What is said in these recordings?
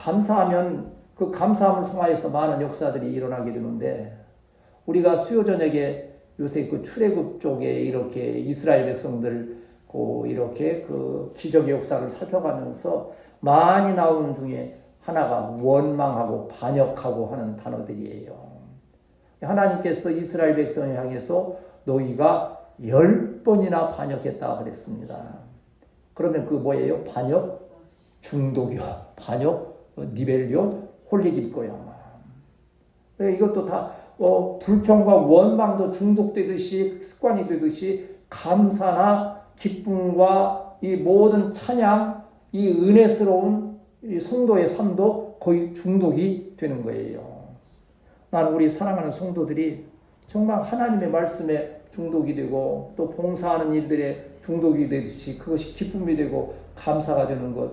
감사하면 그 감사함을 통하여서 많은 역사들이 일어나게 되는데, 우리가 수요 저녁에 요새 그 출애굽 쪽에 이렇게 이스라엘 백성들 이렇게 그 기적의 역사를 살펴가면서 많이 나오는 중에 하나가 원망하고 반역하고 하는 단어들이에요. 하나님께서 이스라엘 백성을 향해서 너희가 10번이나 반역했다 그랬습니다. 그러면 그 뭐예요? 반역? 중독이요. 반역? 리벨리온? 홀릭일 거야. 이것도 다 불평과 원망도 중독되듯이 습관이 되듯이 감사나 기쁨과 이 모든 찬양, 이 은혜스러운 이 성도의 삶도 거의 중독이 되는 거예요. 나는 우리 사랑하는 성도들이 정말 하나님의 말씀에 중독이 되고 또 봉사하는 일들에 중독이 되듯이 그것이 기쁨이 되고 감사가 되는 것,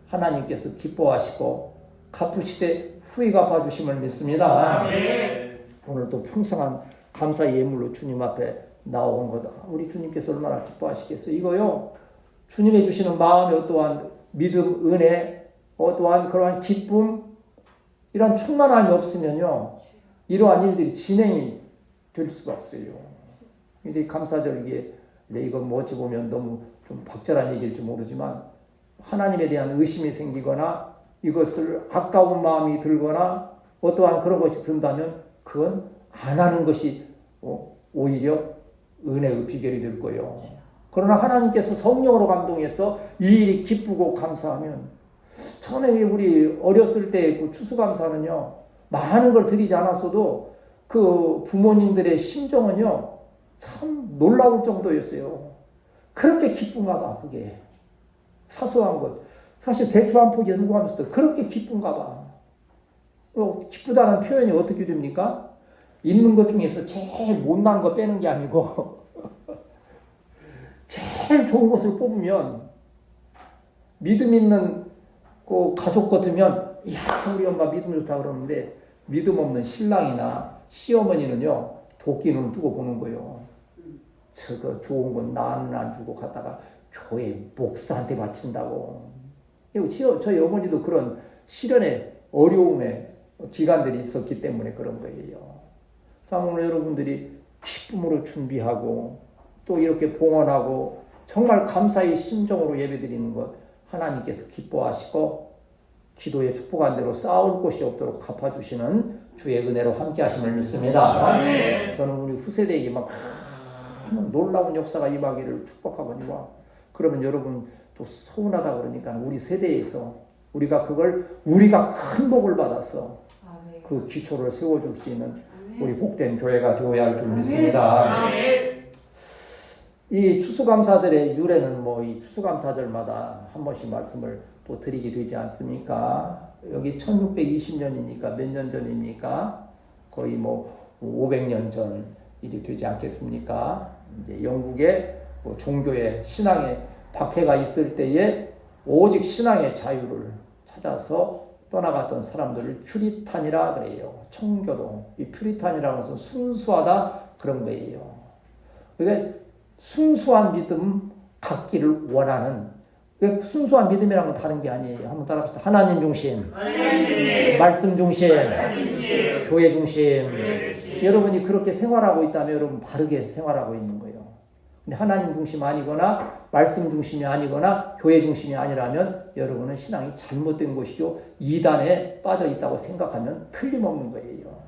하나님께서 기뻐하시고 갚으시되 후히 갚아주심을 믿습니다. 오늘 또 풍성한 감사의 예물로 주님 앞에 나온 거다. 우리 주님께서 얼마나 기뻐하시겠어요. 이거요, 주님이 주시는 마음의 어떠한 믿음, 은혜, 어떠한 그러한 기쁨, 이런 충만함이 없으면요, 이러한 일들이 진행이 될 수가 없어요. 이제 감사절, 이건 뭐 어찌 보면 너무 좀 박절한 얘기일지 모르지만, 하나님에 대한 의심이 생기거나 이것을 아까운 마음이 들거나 어떠한 그런 것이 든다면 그건 안 하는 것이 오히려 은혜의 비결이 될 거예요. 그러나 하나님께서 성령으로 감동해서 이 일이 기쁘고 감사하면, 처음에 우리 어렸을 때 그 추수감사는요, 많은 걸 드리지 않았어도 그 부모님들의 심정은요, 참 놀라울 정도였어요. 그렇게 기쁜가 봐, 그게. 사소한 것. 사실 배추 한 포기 연구하면서도 그렇게 기쁜가 봐. 기쁘다는 표현이 어떻게 됩니까? 있는 것 중에서 제일 못난 거 빼는 게 아니고 제일 좋은 것을 뽑으면, 믿음 있는 그 가족 같으면 이야 우리 엄마 믿음 좋다 그러는데, 믿음 없는 신랑이나 시어머니는요 도끼는 두고 보는 거예요. 저거 좋은 건 나는 안 주고 가다가 교회 목사한테 바친다고. 저희 어머니도 그런 시련의 어려움의 기간들이 있었기 때문에 그런 거예요. 자, 오늘 여러분들이 기쁨으로 준비하고 또 이렇게 봉헌하고 정말 감사의 심정으로 예배드리는 것, 하나님께서 기뻐하시고 기도의 축복한 대로 쌓을 곳이 없도록 갚아주시는 주의 은혜로 함께 하심을 믿습니다. 저는 우리 후세대에게 막 놀라운 역사가 임하기를 축복하거니와, 그러면 여러분 또 서운하다 그러니까 우리 세대에서 우리가 큰 복을 받아서 그 기초를 세워줄 수 있는 우리 복된 교회가 되어야 할 줄 믿습니다. 이 추수감사절의 유래는 이 추수감사절마다 한 번씩 말씀을 또 드리게 되지 않습니까? 여기 1620년이니까 몇 년 전입니까? 거의 500년 전 일이 되지 않겠습니까? 이제 영국의 종교의 신앙의 박해가 있을 때에 오직 신앙의 자유를 찾아서 떠나갔던 사람들을 퓨리탄이라 그래요. 청교도. 이 퓨리탄이라는 것은 순수하다 그런 거예요. 그러니까 순수한 믿음 갖기를 원하는, 순수한 믿음이라는 건 다른 게 아니에요. 한번 따라합시다. 하나님 중심, 말씀 중심, 교회 중심. 여러분이 그렇게 생활하고 있다면 여러분 바르게 생활하고 있는 거예요. 근데 하나님 중심 아니거나 말씀 중심이 아니거나 교회 중심이 아니라면 여러분은 신앙이 잘못된 것이요, 이단에 빠져 있다고 생각하면 틀림없는 거예요.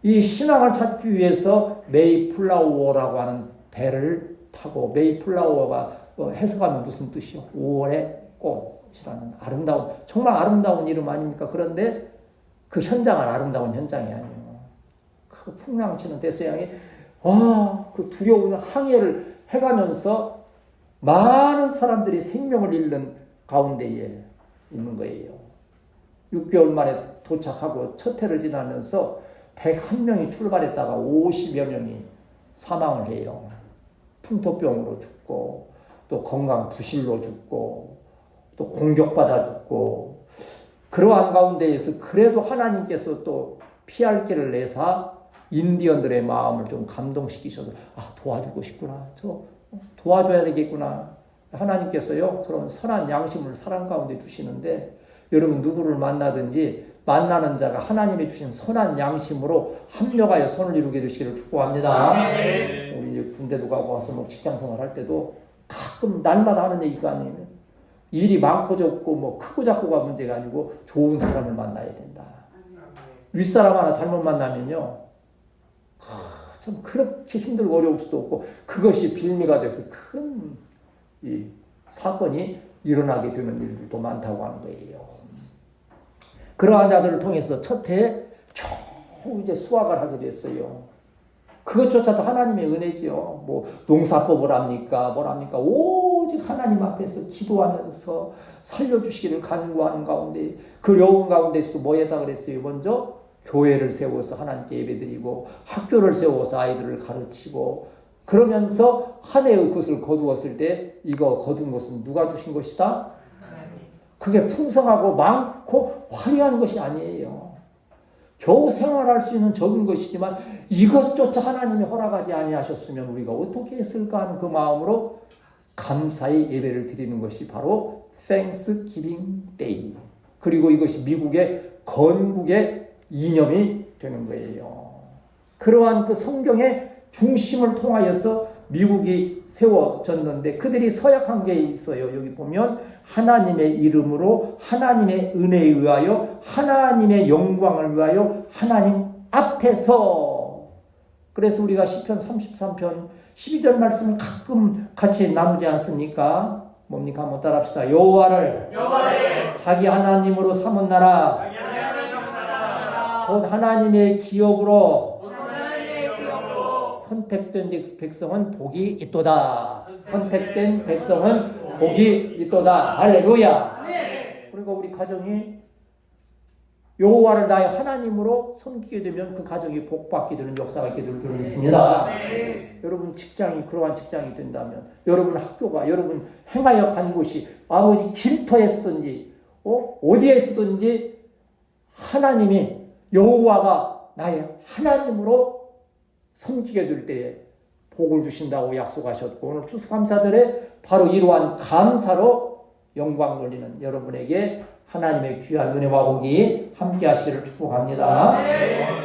이 신앙을 찾기 위해서 메이플라워라고 하는 배를 타고, 메이플라워가 해석하면 무슨 뜻이요? 5월의 꽃이라는 아름다운, 정말 아름다운 이름 아닙니까? 그런데 그 현장은 아름다운 현장이 아니에요. 그 풍랑치는 대서양이 그 두려운 항해를 해가면서 많은 사람들이 생명을 잃는 가운데에 있는 거예요. 6개월 만에 도착하고 첫 해를 지나면서 101명이 출발했다가 50여 명이 사망을 해요. 풍토병으로 죽고 또 건강 부실로 죽고 또 공격받아 죽고, 그러한 가운데에서 그래도 하나님께서 또 피할 길을 내사 인디언들의 마음을 좀 감동시키셔서 도와주고 싶구나, 도와줘야 되겠구나. 하나님께서요 그런 선한 양심을 사람 가운데 주시는데, 여러분 누구를 만나든지 만나는 자가 하나님이 주신 선한 양심으로 합력하여 선을 이루게 되시기를 축복합니다. 우리 이제 군대도 가고 와서 뭐 직장생활 할 때도 가끔 날마다 하는 얘기가 아니에요. 일이 많고 적고 뭐 크고 작고가 문제가 아니고 좋은 사람을 만나야 된다. 윗사람 하나 잘못 만나면요, 참 그렇게 힘들고 어려울 수도 없고 그것이 빌미가 돼서 큰 이 사건이 일어나게 되는 일들도 많다고 하는 거예요. 그러한 자들을 통해서 첫 해에 겨우 이제 수확을 하게 됐어요. 그것조차도 하나님의 은혜지요. 뭐 농사법을 합니까? 뭘 합니까? 오직 하나님 앞에서 기도하면서 살려주시기를 간구하는 가운데, 그 여운 가운데서도 뭐 했다 그랬어요? 먼저 교회를 세워서 하나님께 예배드리고 학교를 세워서 아이들을 가르치고, 그러면서 한 해의 것을 거두었을 때 이거 거둔 것은 누가 주신 것이다? 그게 풍성하고 많고 화려한 것이 아니에요. 겨우 생활할 수 있는 적은 것이지만 이것조차 하나님이 허락하지 아니하셨으면 우리가 어떻게 했을까 하는 그 마음으로 감사의 예배를 드리는 것이 바로 Thanksgiving Day. 그리고 이것이 미국의 건국의 이념이 되는 거예요. 그러한 그 성경의 중심을 통하여서 미국이 세워졌는데 그들이 서약한 게 있어요. 여기 보면 하나님의 이름으로 하나님의 은혜에 의하여 하나님의 영광을 위하여 하나님 앞에서. 그래서 우리가 시편 33편 12절 말씀을 가끔 같이 나누지 않습니까? 뭡니까? 한번 따라합시다. 여호와를 자기 하나님으로 삼은 나라 곧 하나님의 기업으로 선택된 백성은 복이 있도다. 선택된 백성은 복이 있도다. 할렐루야. 그러니까 우리 가정이 여호와를 나의 하나님으로 섬기게 되면 그 가정이 복받게 되는 역사가 있게 될 줄은 있습니다. 여러분 직장이 그러한 직장이 된다면, 여러분 학교가, 여러분 행하여 간 곳이 아버지 길터에 쓰든지 어디에 쓰든지 하나님이 여호와가 나의 하나님으로 섬기게 될 때에 복을 주신다고 약속하셨고, 오늘 추수감사절에 바로 이러한 감사로 영광 돌리는 여러분에게 하나님의 귀한 은혜와 복이 함께 하시기를 축복합니다.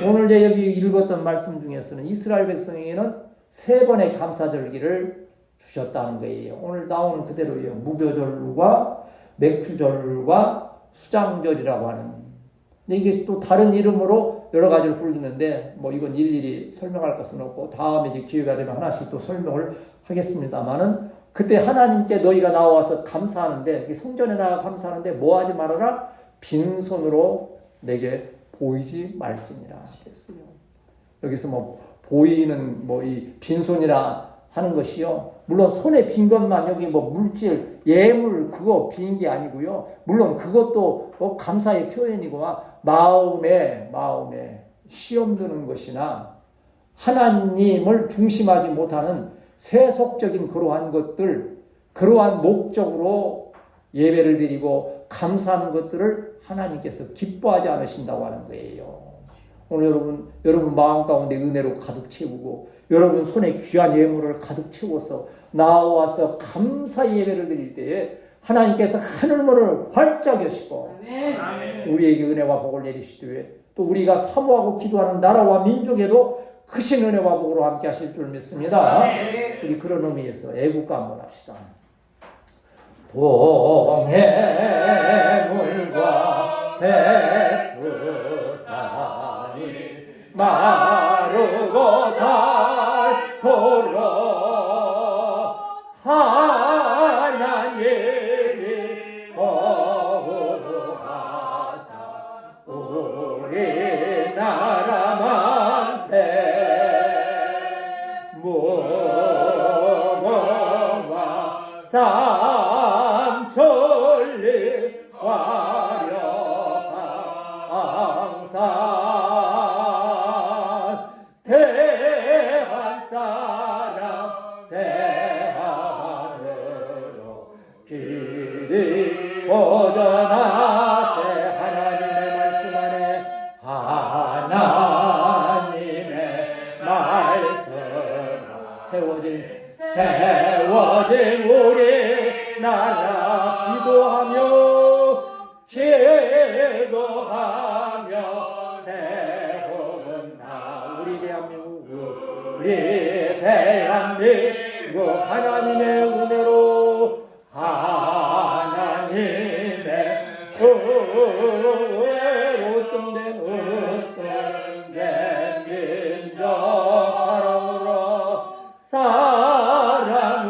오늘 여기 읽었던 말씀 중에서는 이스라엘 백성에게는 3번의 감사절기를 주셨다는 거예요. 오늘 나오는 그대로예요. 무교절과 맥주절과 수장절이라고 하는. 근데 이게 또 다른 이름으로 여러 가지를 부르는데 뭐 이건 일일이 설명할 것은 없고 다음에 이제 기회가 되면 하나씩 또 설명을 하겠습니다만은, 그때 하나님께 너희가 나와서 감사하는데, 성전에 나가 감사하는데 뭐 하지 말아라? 빈손으로 내게 보이지 말지니라 그랬어요. 여기서 뭐 보이는 뭐 이 빈손이라 하는 것이요, 물론 손에 빈 것만 여기 뭐 물질, 예물 그거 빈 게 아니고요. 물론 그것도 감사의 표현이고 마음에 시험 드는 것이나 하나님을 중심하지 못하는 세속적인 그러한 것들, 그러한 목적으로 예배를 드리고 감사하는 것들을 하나님께서 기뻐하지 않으신다고 하는 거예요. 오늘 여러분 마음 가운데 은혜로 가득 채우고 여러분 손에 귀한 예물을 가득 채워서 나와서 감사 예배를 드릴 때에 하나님께서 하늘문을 활짝 여시고 우리에게 은혜와 복을 내리시되, 또 우리가 사모하고 기도하는 나라와 민족에도 크신 은혜와 복으로 함께 하실 줄 믿습니다. 우리 그런 의미에서 애국가 한번 합시다. 동해물과 백두산이 마르고 닳도록 하나님이 거룩하사 우리나라 만세 무궁화 삼천리 화려한 산 대한 사람 대하늘로 길이 보전하세. 하나님의 말씀 안에 하나님의 말씀 세워진 우리나라 기도하며 세우는 나 우리 대한민국 하나님의 은혜로 하나님의 으뜸된 민족 사랑으로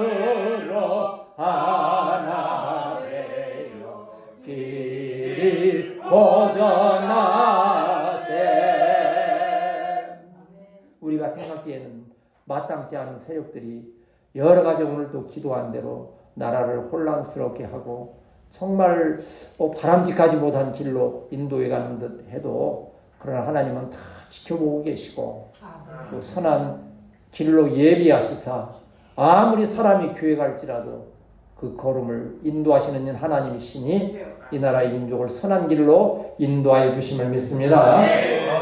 하나 되어 길이 고전하세. 우리가 생각기에는 마땅치 않은 세력들이 여러 가지 오늘도 기도한 대로 나라를 혼란스럽게 하고 정말 바람직하지 못한 길로 인도해 가는 듯 해도 그러나 하나님은 다 지켜보고 계시고 또 선한 길로 예비하시사 아무리 사람이 교회 갈지라도 그 걸음을 인도하시는 하나님이시니 이 나라의 민족을 선한 길로 인도하여 주심을 믿습니다.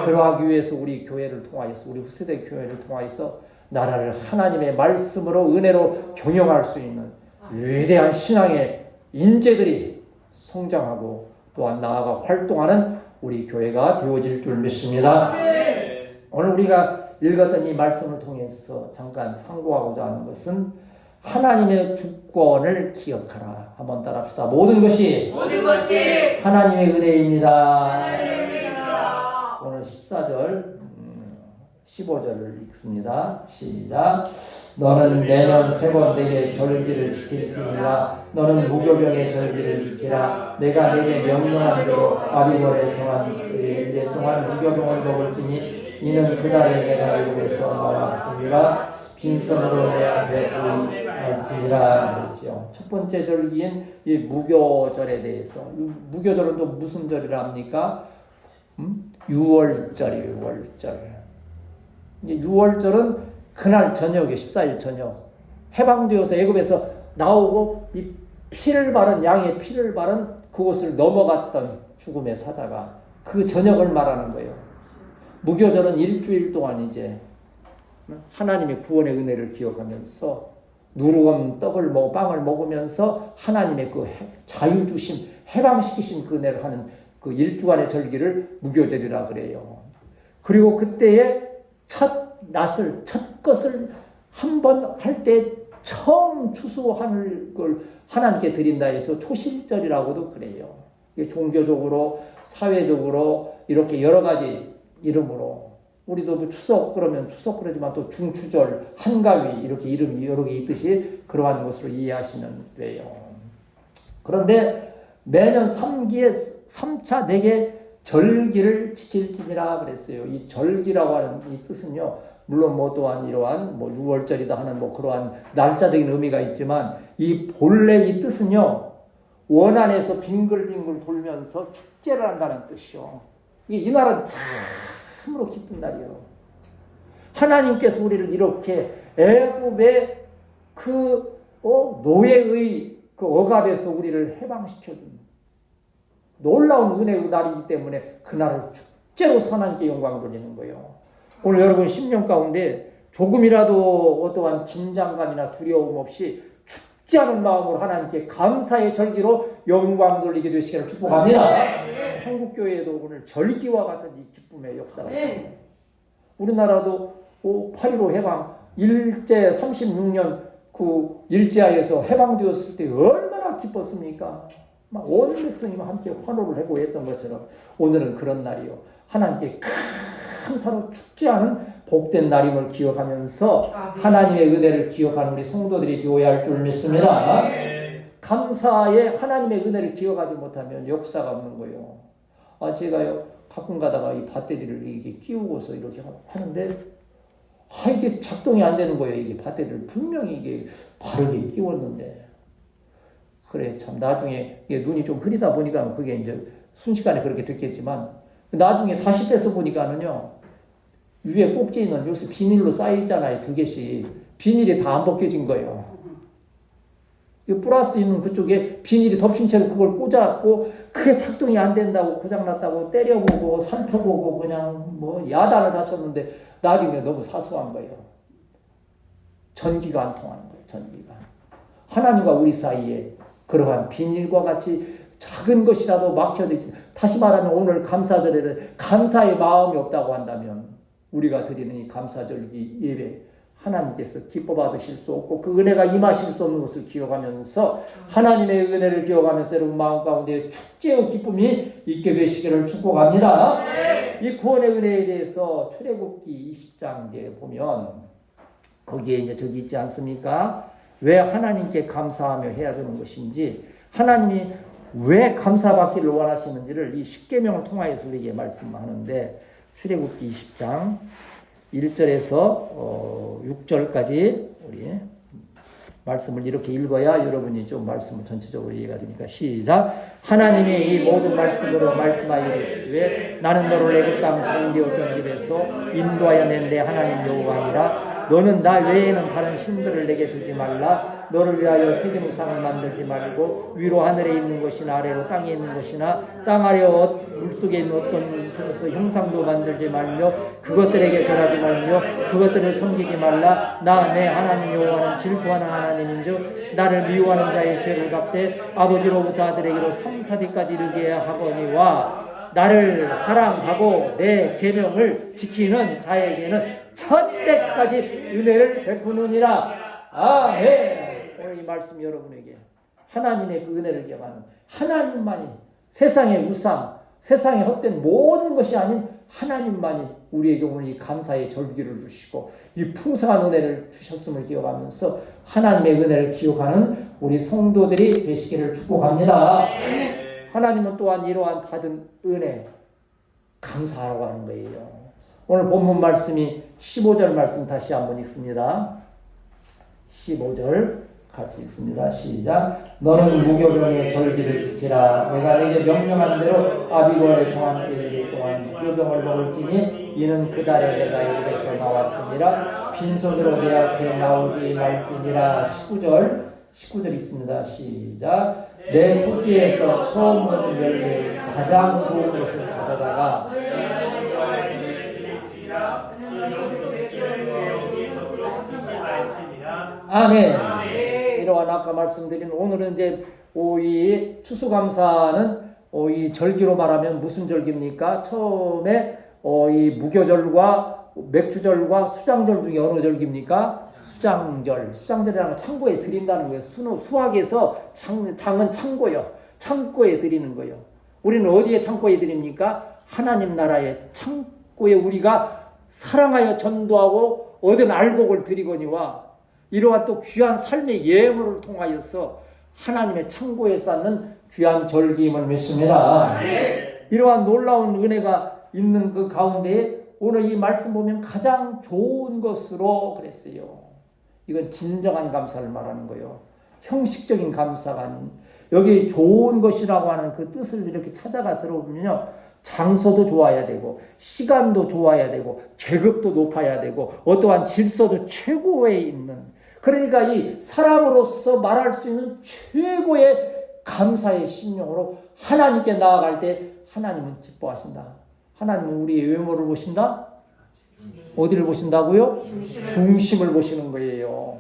그러하기 위해서 우리 교회를 통하여서 우리 후세대 교회를 통하여서 나라를 하나님의 말씀으로 은혜로 경영할 수 있는 위대한 신앙의 인재들이 성장하고 또한 나아가 활동하는 우리 교회가 되어질 줄 믿습니다. 오늘 우리가 읽었던 이 말씀을 통해서 잠깐 상고하고자 하는 것은 하나님의 주권을 기억하라. 한번 따라합시다. 모든 것이 하나님의 은혜입니다. 오늘 14절 15절을 읽습니다. 시작. 너는 매년 3번 내게 절기를 지킬지니라. 너는 무교병의 절기를 지키라. 내가 내게 명령한 대로 아비월에 정한 일에 동안 무교병을 먹을지니 이는 그날에 내가 애굽에서 나왔습니다. 빈손으로 내 앞에 보이지라 그랬죠. 첫 번째 절기인 이 무교절에 대해서, 무교절은 또 무슨 절이랍니까? 유월절이에요. 유월절. 6월절은 그날 저녁에 14일 저녁 해방되어서 애굽에서 나오고 이 피를 바른 양의 피를 바른 그곳을 넘어갔던 죽음의 사자가 그 저녁을 말하는 거예요. 무교절은 일주일 동안 이제 하나님의 구원의 은혜를 기억하면서 누룩 떡을 먹고 빵을 먹으면서 하나님의 그 자유 주심 해방시키신 그 은혜를 하는 그 일주간의 절기를 무교절이라 그래요. 그리고 그때에 첫 것을 한 번 할 때 처음 추수하는 걸 하나님께 드린다 해서 초실절이라고도 그래요. 종교적으로, 사회적으로 이렇게 여러 가지 이름으로 우리도 뭐 추석 그러면 추석 그러지만 또 중추절, 한가위 이렇게 이름이 여러 개 있듯이 그러한 것으로 이해하시면 돼요. 그런데 매년 3기에 3차 내게 절기를 지킬지니라 그랬어요. 이 절기라고 하는 이 뜻은요, 물론 뭐 또한 이러한 뭐 6월절이다 하는 뭐 그러한 날짜적인 의미가 있지만 이 본래 이 뜻은요, 원안에서 빙글빙글 돌면서 축제를 한다는 뜻이요. 이 날은 참으로 기쁜 날이요. 하나님께서 우리를 이렇게 애굽의 그 노예의 그 억압에서 우리를 해방시켜준 놀라운 은혜의 날이기 때문에 그날을 축제로 하나님께 영광 돌리는 거예요. 오늘 여러분 심령 가운데 조금이라도 어떠한 긴장감이나 두려움 없이 축제하는 마음으로 하나님께 감사의 절기로 영광 돌리게 되시기를 축복합니다. 한국교회에도 오늘 절기와 같은 이 기쁨의 역사가 있습니다. 우리나라도 8.15 해방 일제 36년 그 일제하에서 해방되었을 때 얼마나 기뻤습니까? 막 온 백성이 함께 환호를 하고 했던 것처럼 오늘은 그런 날이요. 하나님께 감사로 축제하는 복된 날임을 기억하면서 하나님의 은혜를 기억하는 우리 성도들이 되어야 할 줄 믿습니다. 감사의 하나님의 은혜를 기억하지 못하면 역사가 없는 거예요. 제가요 가끔 가다가 이 배터리를 이렇게 끼우고서 이렇게 하는데 이게 작동이 안 되는 거예요. 이게 배터리를 분명히 이게 바르게 끼웠는데. 그래, 참, 나중에, 눈이 좀 흐리다 보니까 그게 이제 순식간에 그렇게 됐겠지만, 나중에 다시 빼서 보니까는요, 위에 꼭지는 요새 비닐로 쌓여있잖아요, 2개씩. 비닐이 다 안 벗겨진 거예요. 이 플러스 있는 그쪽에 비닐이 덮인 채로 그걸 꽂아갖고, 그게 작동이 안 된다고, 고장났다고 때려보고, 살펴보고, 그냥 뭐, 야단을 다쳤는데, 나중에 너무 사소한 거예요. 전기가 안 통하는 거예요, 전기가. 하나님과 우리 사이에 그러한 비닐과 같이 작은 것이라도 막혀져 있지. 다시 말하면 오늘 감사절에는 감사의 마음이 없다고 한다면 우리가 드리는 이 감사절기 예배 하나님께서 기뻐 받으실 수 없고 그 은혜가 임하실 수 없는 것을 기억하면서 하나님의 은혜를 기억하면서 여러분 마음 가운데 축제의 기쁨이 있게 되시기를 축복합니다. 이 구원의 은혜에 대해서 출애굽기 20장에 보면 거기에 이제 저기 있지 않습니까? 왜 하나님께 감사하며 해야 되는 것인지 하나님이 왜 감사받기를 원하시는지를 이 십계명을 통하여서 우리에게 말씀하는데 출애굽기 20장 1절에서 6절까지 우리 말씀을 이렇게 읽어야 여러분이 좀 말씀을 전체적으로 이해가 되니까 시작. 하나님이 이 모든 말씀으로 말씀하여 이르시되 나는 너를 애굽 땅 좋은 어떤 집에서 인도하여 낸 내 하나님 여호와니라. 너는 나 외에는 다른 신들을 내게 두지 말라. 너를 위하여 새긴 우상을 만들지 말고 위로 하늘에 있는 것이나 아래로 땅에 있는 것이나 땅 아래 물속에 있는 어떤 형상도 만들지 말며 그것들에게 절하지 말며 그것들을 섬기지 말라. 나 내 하나님 여호와는 질투하는 하나님인즉 나를 미워하는 자의 죄를 갚되 아버지로부터 아들에게로 3, 4대까지 이르게 하거니와 나를 사랑하고 내 계명을 지키는 자에게는 천대까지 은혜를 베푸느니라. 아멘. 오늘 이 말씀 여러분에게 하나님의 그 은혜를 기억하는 하나님만이 세상의 우상, 세상의 헛된 모든 것이 아닌 하나님만이 우리에게 오늘 이 감사의 절기를 주시고 이 풍성한 은혜를 주셨음을 기억하면서 하나님의 은혜를 기억하는 우리 성도들이 되시기를 축복합니다. 하나님은 또한 이러한 받은 은혜 감사하라고 하는 거예요. 오늘 본문 말씀이 15절 말씀 다시 한번 읽습니다. 15절 같이 읽습니다. 시작. 너는 무교병의 절기를 지키라. 내가 내게 명령한 대로 아비골의 정한 일 동안 무교병을 먹을지니 이는 그 달에 내가 애굽에서 나왔습니다. 빈손으로 내 앞에 나오지 말지니라. 19절 있습니다. 시작. 내 토지에서 처음 얻은 열매를 가장 좋은 것을 가져다가 아멘. 이러한 아까 말씀드린 오늘은 이제 이 추수감사는 이 절기로 말하면 무슨 절기입니까? 처음에 이 무교절과 맥주절과 수장절 중에 어느 절기입니까? 수장절. 수장절이라는 건 창고에 드린다는 거예요. 수학에서 장은 창고요. 창고에 드리는 거예요. 우리는 어디에 창고에 드립니까? 하나님 나라의 창고에 우리가 사랑하여 전도하고 얻은 알곡을 드리거니와 이러한 또 귀한 삶의 예물을 통하여서 하나님의 창고에 쌓는 귀한 절기임을 믿습니다. 이러한 놀라운 은혜가 있는 그 가운데 오늘 이 말씀 보면 가장 좋은 것으로 그랬어요. 이건 진정한 감사를 말하는 거예요. 형식적인 감사가 아닌 여기 좋은 것이라고 하는 그 뜻을 이렇게 찾아가 들어보면요. 장소도 좋아야 되고 시간도 좋아야 되고 계급도 높아야 되고 어떠한 질서도 최고에 있는 그러니까 이 사람으로서 말할 수 있는 최고의 감사의 심령으로 하나님께 나아갈 때 하나님은 기뻐하신다. 하나님은 우리의 외모를 보신다? 어디를 보신다고요? 중심을 보시는 거예요.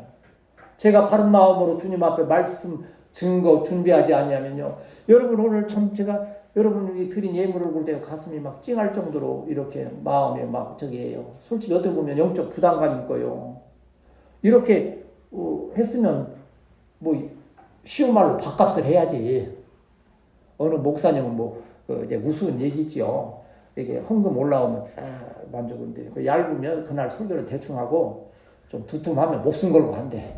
제가 바른 마음으로 주님 앞에 말씀, 증거 준비하지 아니하면요. 여러분 오늘 참 제가 여러분이 드린 예물을 볼 때 가슴이 막 찡할 정도로 이렇게 마음에 막 저기 해요. 솔직히 어떻게 보면 영적 부담감일 거예요. 이렇게 했으면 뭐 쉬운 말로 밥값을 해야지. 어느 목사님은 뭐 이제 우스운 얘기지요. 이게 헌금 올라오면 싹 만족인데 얇으면 그날 설교를 대충 하고 좀 두툼하면 목숨 걸고 한대.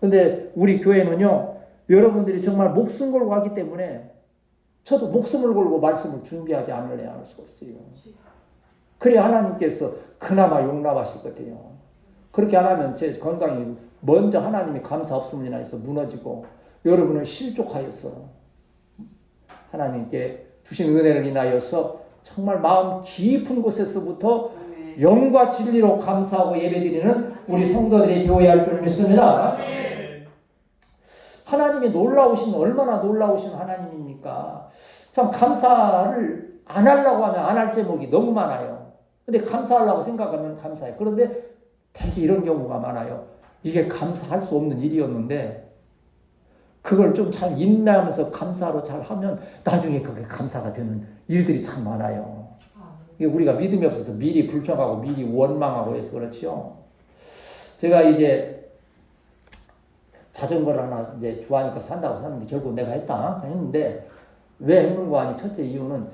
근데 우리 교회는요. 여러분들이 정말 목숨 걸고 하기 때문에 저도 목숨을 걸고 말씀을 준비하지 않을래 할 수가 없어요. 그래야 하나님께서 그나마 용납하실 것 같아요. 그렇게 안 하면 제 건강이 먼저 하나님이 감사 없음이나 해서 무너지고 여러분은 실족하여서 하나님께 주신 은혜를 인하여서 정말 마음 깊은 곳에서부터 영과 진리로 감사하고 예배드리는 우리 성도들이 되어야 할 줄 믿습니다. 하나님이 얼마나 놀라우신 하나님입니까? 참 감사를 안 하려고 하면 안 할 제목이 너무 많아요. 근데 감사하려고 생각하면 감사해요. 그런데 되게 이런 경우가 많아요. 이게 감사할 수 없는 일이었는데 그걸 좀 잘 인내하면서 감사로 잘 하면 나중에 그게 감사가 되는 일들이 참 많아요. 이게 우리가 믿음이 없어서 미리 불평하고 미리 원망하고 해서 그렇지요. 제가 이제 자전거를 하나 이제 주하니까 산다고 샀는데 결국 내가 했는데 왜 했는가 하니 첫째 이유는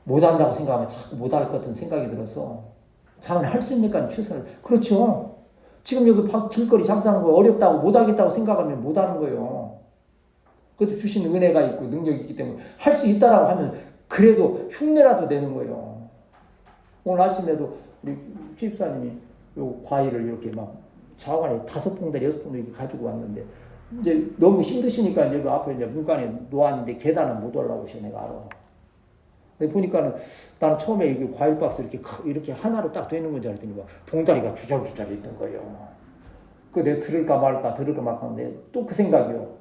못한다고 생각하면 자꾸 못할 것 같은 생각이 들어서 자기는 할 수 있으니까 최선을. 그렇죠. 지금 여기 길거리 장사하는 거 어렵다고 못하겠다고 생각하면 못하는 거예요. 그래도 주신 은혜가 있고 능력이 있기 때문에 할 수 있다라고 하면 그래도 흉내라도 내는 거예요. 오늘 아침에도 우리 집사님이 요 과일을 이렇게 막 자관에 5봉다리 6봉다리 이렇게 가지고 왔는데 이제 너무 힘드시니까 여기 앞에 이제 문간에 놓았는데 계단은 못 올라오셔. 내가 알아. 근데 보니까는 나는 처음에 이게 과일 박스 이렇게 하나로 딱 되는 건지 알았더니 막 봉다리가 주저주저 있던 거예요. 그 내가 들을까 말까 하는데 또 그 생각이요.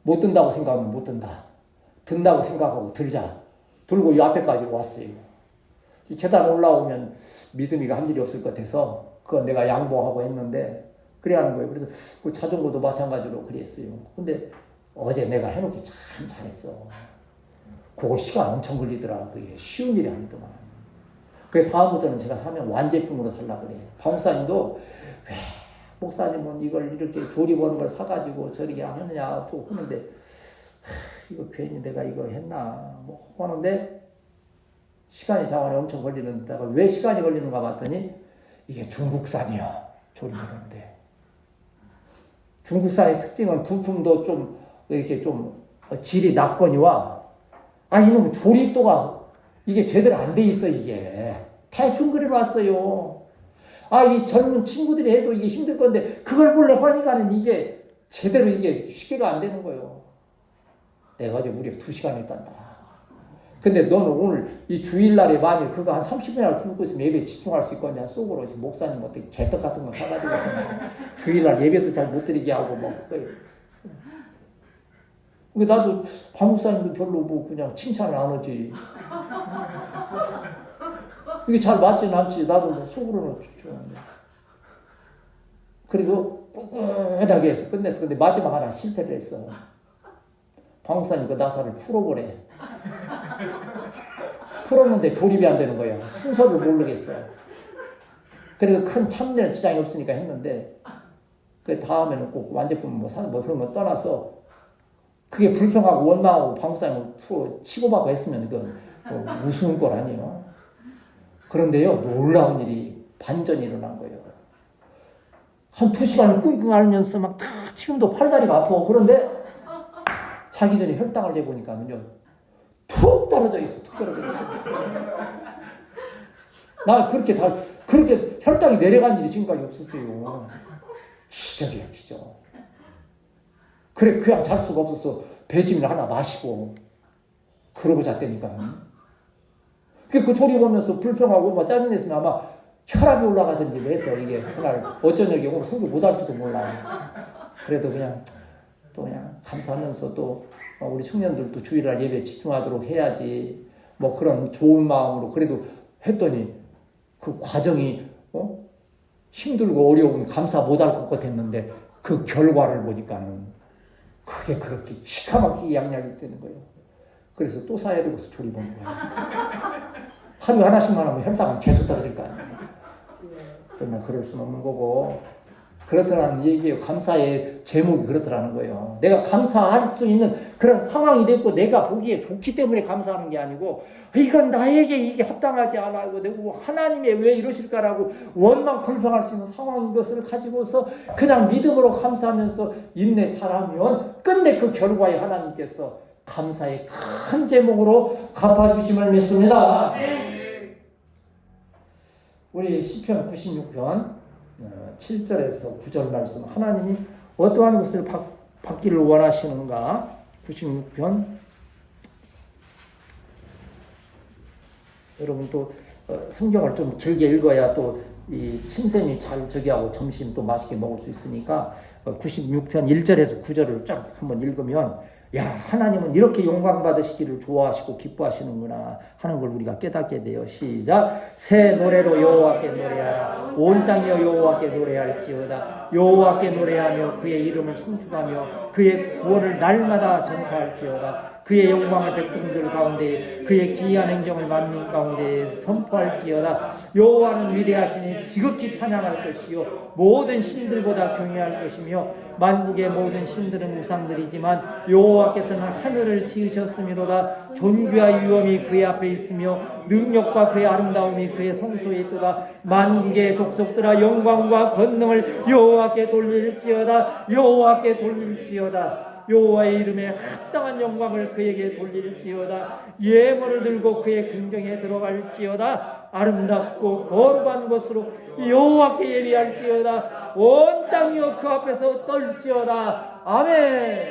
못 든다고 생각하면 못 든다. 든다고 생각하고 들자. 들고 이 앞에까지 왔어요. 이 계단 올라오면 믿음이가 할 일이 없을 것 같아서 그건 내가 양보하고 했는데 그래야 하는 거예요. 그래서 그 자전거도 마찬가지로 그랬어요. 근데 어제 내가 해놓기 참 잘했어. 그거 시간 엄청 걸리더라. 그게 쉬운 일이 아니더만. 그래 다음부터는 제가 사면 완제품으로 살라고 그래. 박목사님도 왜 목사님은 이걸 이렇게 조립하는 걸 사가지고 저렇게 하느냐 또 하는데 이거 괜히 내가 이거 했나 뭐 하는데 시간이 자원에 엄청 걸리는데 왜 시간이 걸리는가 봤더니 이게 중국산이야. 조립하는데 중국산의 특징은 부품도 좀 이렇게 좀 질이 낮거니와 이놈 조립도가 이게 제대로 안 돼 있어. 이게 대충 그려놨어요. 이 젊은 친구들이 해도 이게 힘들 건데 그걸 몰래 하니까는 이게 제대로 이게 쉽게가 안 되는 거예요. 내가 어제 무려 2시간 했단다. 근데 너는 오늘 이 주일날에 만일 그거 한 30분이나 죽고 있으면 예배에 집중할 수 있거냐. 속으로 목사님 어떻게 개떡 같은 거 사가지고 주일날 예배도 잘 못 드리게 하고 뭐. 근데 나도 박목사님도 별로 뭐 그냥 칭찬을 안 하지. 이게 잘 맞지는 않지. 나도 뭐 속으로는 좋은데. 그래도 꿋꿋하게 해서 끝냈어. 근데 마지막 하나 실패를 했어. 박목사님 그 나사를 풀어보래. 풀었는데 조립이 안 되는 거야. 순서를 모르겠어. 그래도 큰 참되는 지장이 없으니까 했는데 그 다음에는 꼭 완제품 뭐 그런 거 떠나서 그게 불평하고 원망하고 박목사님 치고받고 했으면 그건 무슨 꼴 아니에요. 그런데요, 놀라운 일이 반전이 일어난 거예요. 한 2시간을 끙끙 앓으면서 막 지금도 팔다리가 아파. 그런데 자기 전에 혈당을 재보니까는요, 툭 떨어져 있어. 툭 떨어져 있어. 나 그렇게 혈당이 내려간 일이 지금까지 없었어요. 기적이야, 기적. 그래, 그냥 잘 수가 없어서 배짐을 하나 마시고, 그러고 잤다니까. 그 조립하면서 불평하고 막 짜증냈으면 아마 혈압이 올라가든지 해서 이게 그날 어쩌냐고 오늘 설교 못할지도 몰라. 그래도 그냥 또 그냥 감사하면서 또 우리 청년들도 주일날 예배에 집중하도록 해야지. 뭐 그런 좋은 마음으로 그래도 했더니 그 과정이 힘들고 어려운 감사 못할 것 같았는데 그 결과를 보니까는 그게 그렇게 기가 막히게 양약이 되는 거예요. 그래서 또 사야 되고서 조립한 거예요. 하루에 하나씩만 하면 혈당은 계속 떨어질 거 아니에요. 그러면 그럴 수는 없는 거고, 그렇더라는 얘기예요. 감사의 제목이 그렇더라는 거예요. 내가 감사할 수 있는 그런 상황이 됐고 내가 보기에 좋기 때문에 감사하는 게 아니고 이건 나에게 이게 합당하지 않아. 내가 하나님이 왜 이러실까라고 원망 불평할 수 있는 상황인 것을 가지고서 그냥 믿음으로 감사하면서 인내 잘하면 끝내 그 결과에 하나님께서 감사의 큰 제목으로 갚아주심을 믿습니다. 우리 시편 96편 7절에서 9절 말씀, 하나님이 어떠한 것을 받기를 원하시는가. 96편 여러분 또 성경을 좀 길게 읽어야 또 이 침샘이 잘 저기하고 점심 또 맛있게 먹을 수 있으니까 96편 1절에서 9절을 쫙 한번 읽으면 야, 하나님은 이렇게 영광 받으시기를 좋아하시고 기뻐하시는구나 하는 걸 우리가 깨닫게 돼요. 시작. 새 노래로 여호와께 노래하라. 온 땅이여 여호와께 노래할지어다. 여호와께 노래하며 그의 이름을 송축하며 그의 구원을 날마다 전파할지어다. 그의 영광을 백성들 가운데 그의 기이한 행정을 만민 가운데 선포할지어다. 여호와는 위대하시니 지극히 찬양할 것이요 모든 신들보다 경외할 것이며 만국의 모든 신들은 우상들이지만 여호와께서는 하늘을 지으셨음이로다. 존귀와 위엄이 그의 앞에 있으며 능력과 그의 아름다움이 그의 성소에 있도다. 만국의 족속들아 영광과 권능을 여호와께 돌릴지어다. 여호와께 돌릴지어다. 여호와의 이름에 합당한 영광을 그에게 돌릴지어다. 예물을 들고 그의 궁정에 들어갈지어다. 아름답고 거룩한 것으로 여호와께 예비할지어다. 온 땅이여 그 앞에서 떨지어다. 아멘.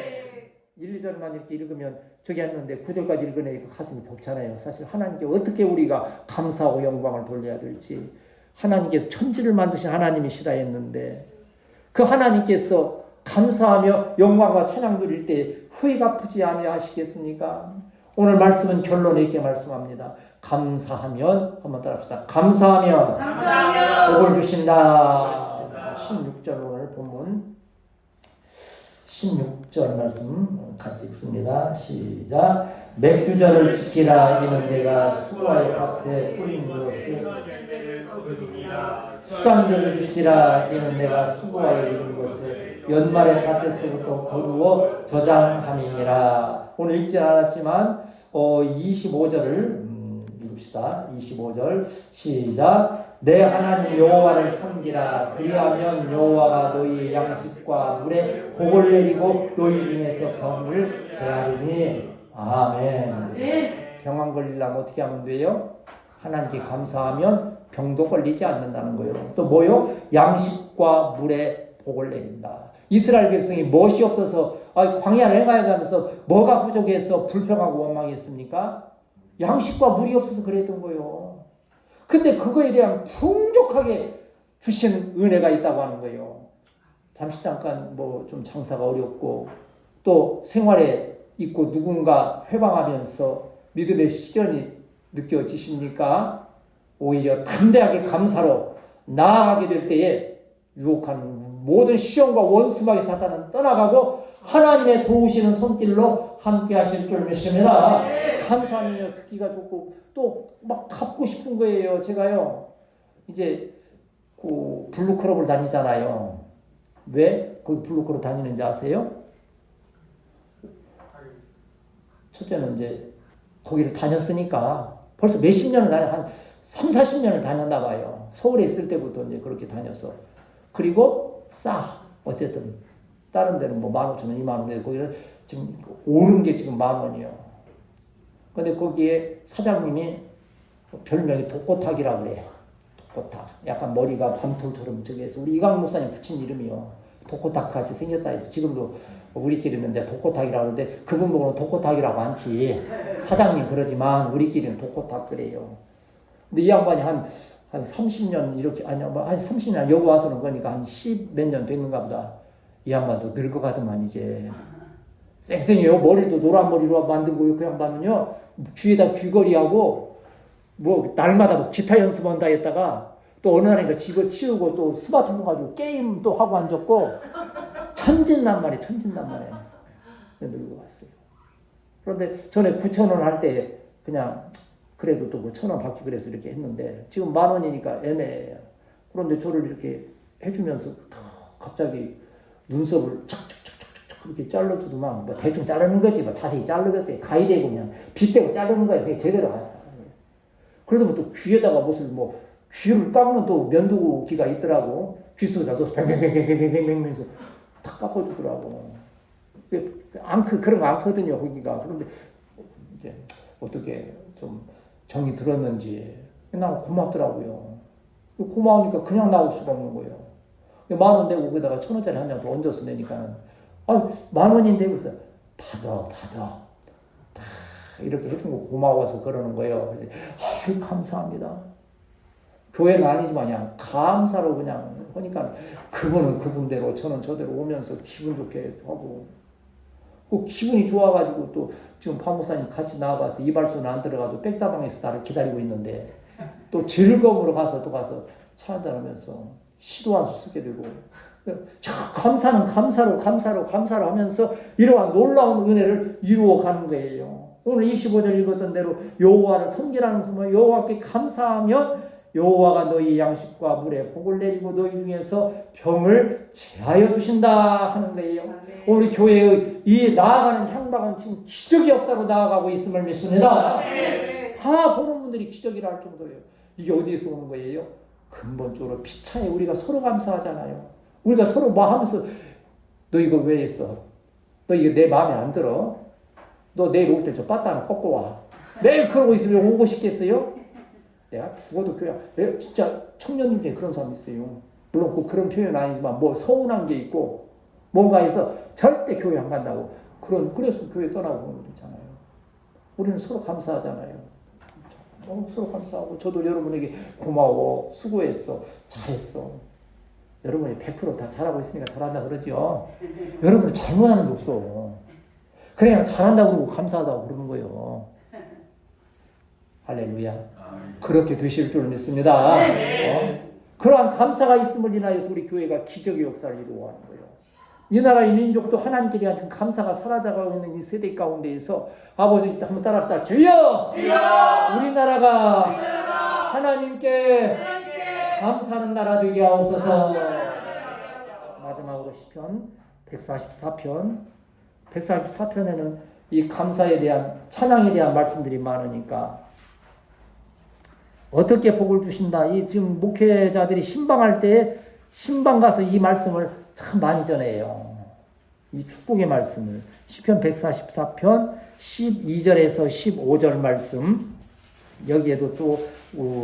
1, 2절만 이렇게 읽으면 저기 했는데 9절까지 읽으니까 가슴이 벅차네요. 사실 하나님께 어떻게 우리가 감사하고 영광을 돌려야 될지, 하나님께서 천지를 만드신 하나님이시라 했는데 그 하나님께서 감사하며 영광과 찬양 드릴 때 후회가 푸지 아니하시겠습니까? 오늘 말씀은 결론에 있게 말씀합니다. 감사하면, 한번 따라합시다. 감사하면 복을 주신다. 16절 오늘 본문 16절 말씀 같이 읽습니다. 시작. 맥주절을 지키라. 이는 내가 수고의 밭에 뿌린 것을, 수강절을 지키라. 이는 내가 수고하여 이룬 것을 연말의 밭에서부터 거두어 저장함이니라. 오늘 읽지 않았지만 25절을 읽읍시다. 25절 시작. 내 하나님 여호와를 섬기라. 그리하면 여호와가 너희의 양식과 물에 복을 내리고 너희 중에서 병을 제하리니. 아멘. 병안 걸리려면 어떻게 하면 돼요? 하나님께 감사하면 병도 걸리지 않는다는 거예요. 또 뭐요? 양식과 물에 복을 내린다. 이스라엘 백성이 멋이 없어서 광야를 행하여가면서 뭐가 부족해서 불평하고 원망했습니까? 양식과 물이 없어서 그랬던 거예요. 근데 그거에 대한 풍족하게 주신 은혜가 있다고 하는 거예요. 잠시 잠깐 뭐 좀 장사가 어렵고 또 생활에 있고 누군가 회방하면서 믿음의 시련이 느껴지십니까? 오히려 담대하게 감사로 나아가게 될 때에 유혹하는 모든 시험과 원수마귀 사탄은 떠나가고 하나님의 도우시는 손길로 함께 하실 줄 믿습니다. 감사하면요 듣기가 좋고 또 막 갚고 싶은 거예요. 제가요 이제 그 블루클럽을 다니잖아요. 왜 그 블루클럽 다니는지 아세요? 첫째는 이제 거기를 다녔으니까 벌써 몇십 년을 한 3, 40년을 다녔나 봐요. 서울에 있을 때부터 이제 그렇게 다녀서. 그리고 어쨌든 다른 데는 뭐 15,000원, 20,000원, 거기를 지금 오른 게 지금 10,000원이요. 근데 거기에 사장님이 별명이 독고탁이라고 그래요. 독고탁. 약간 머리가 밤톨처럼 저기 해서 우리 이광 목사님 붙인 이름이요. 독고탁 같이 생겼다 해서 지금도 우리끼리는 이제 독고탁이라고 하는데 그분 보고는 독고탁이라고 않지. 사장님 그러지만 우리끼리는 독고탁 그래요. 근데 이 양반이 한 30년 이렇게, 한 30년 여기 와서는 그러니까 한 10 몇 년 됐는가 보다. 이 양반도 늙어가더만 이제. 쌩쌩해요. 머리도 노란 머리로 만들고 그 양반은요. 귀에다 귀걸이하고 뭐 날마다 뭐 기타 연습한다 했다가 또 어느 날인가 집을 치우고 또 스마트폰 가지고 게임 또 하고 앉았고 천진난만해. 늙어 갔어요. 그런데 전에 9,000원 할 때 그냥 그래도 또 뭐 1,000원 받기 그래서 이렇게 했는데 지금 10,000원이니까 애매해요. 그런데 저를 이렇게 해주면서 갑자기 눈썹을 착착착착착 그렇게 잘라주더만 뭐 대충 자르는 거지 뭐 자세히 자르겠어요. 가위대고 그냥 빗대고 자르는 거예요. 그게 제대로. 그래서 뭐 또 귀에다가 무슨 뭐 귀를 깎는 또 면도기가 있더라고. 귀 속에다 넣어서 뱅뱅뱅뱅뱅뱅뱅 해서 탁 깎아주더라고. 그런 거 않거든요, 거기가. 그런데 이제 어떻게 좀 정이 들었는지 난 고맙더라고요. 고마우니까 그냥 나올 수가 없는 거예요. 10,000원 내고 거기다가 1,000원짜리 한 장 더 얹어서 내니까 10,000원인데 그래서 받아 이렇게 해준 거 고마워서 그러는 거예요. 감사합니다. 교회는 아니지만 그냥 감사로 그냥 하니까 그분은 그분대로 저는 저대로 오면서 기분 좋게 하고 그 기분이 좋아가지고 또 지금 파목사님 같이 나와가서 이발소는 안 들어가도 백다방에서 나를 기다리고 있는데 또 즐거움으로 가서 차 한잔하면서 시도 한 수 쓰게 되고 감사는 감사로 하면서 이러한 놀라운 은혜를 이루어가는 거예요. 오늘 25절 읽었던 대로 여호와를 섬기라는 것은 여호와께 감사하면 여호와가 너희 양식과 물에 복을 내리고 너희 중에서 병을 제하여 주신다 하는 거예요. 우리 교회의 이 나아가는 향방은 지금 기적의 역사로 나아가고 있음을 믿습니다. 다 보는 분들이 기적이라 할 정도예요. 이게 어디에서 오는 거예요? 근본적으로 피차에 우리가 서로 감사하잖아요. 우리가 서로 뭐 하면서 너 이거 왜 했어? 너 이거 내 마음에 안 들어? 너 내일 올 때 저 바다 하나 꺾고 와. 매일 그러고 있으면 오고 싶겠어요? 내가 죽어도 교회, 진짜 청년들 중에 그런 사람이 있어요. 물론 그런 표현은 아니지만 뭐 서운한 게 있고 뭔가 해서 절대 교회 안 간다고. 그래서 교회 떠나고 그런 것도 있잖아요. 우리는 서로 감사하잖아요. 서로 감사하고 저도 여러분에게 고마워, 수고했어, 잘했어. 여러분이 100% 다 잘하고 있으니까 잘한다 그러죠. 여러분은 잘못하는 게 없어. 그냥 잘한다고 그러고 감사하다고 그러는 거예요. 할렐루야. 그렇게 되실 줄 믿습니다. 그러한 감사가 있음을 인하여서 우리 교회가 기적의 역사를 이루어가는 거예요. 이 나라의 민족도 하나님께 대한 감사가 사라져가고 있는 이 세대 가운데에서 아버지 한번 따라합시다. 주여! 우리나라가 하나님께 감사하는 나라 되게 하옵소서. 마지막으로 시편 144편에는 이 감사에 대한 찬양에 대한 말씀들이 많으니까 어떻게 복을 주신다. 이 지금 목회자들이 신방할 때 신방 가서 이 말씀을 참 많이 전해요. 이 축복의 말씀을 시편 144편 12절에서 15절 말씀 여기에도 또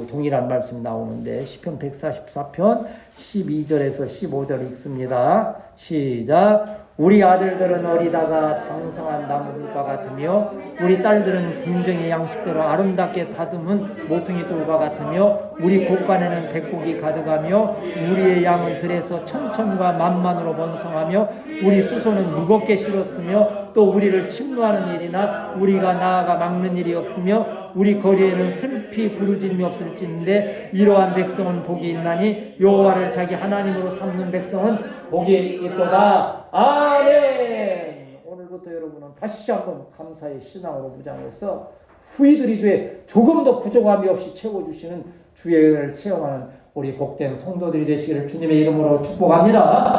동일한 말씀이 나오는데 시편 144편 12절에서 15절 읽습니다. 시작. 우리 아들들은 어리다가 장성한 나무들과 같으며 우리 딸들은 궁정의 양식대로 아름답게 다듬은 모퉁이 돌과 같으며 우리 곳간에는 백곡이 가득하며 우리의 양은 들에서 천천과 만만으로 번성하며 우리 수소는 무겁게 실었으며 또 우리를 침노하는 일이나 우리가 나아가 막는 일이 없으며 우리 거리에는 슬피 부르짖음이 없을진데 이러한 백성은 복이 있나니 여호와를 자기 하나님으로 삼는 백성은 복이 있도다. 아멘. 오늘부터 여러분은 다시 한번 감사의 신앙으로 무장해서 후이들이 돼 조금 더 부족함이 없이 채워주시는 주의 은혜를 체험하는 우리 복된 성도들이 되시기를 주님의 이름으로 축복합니다.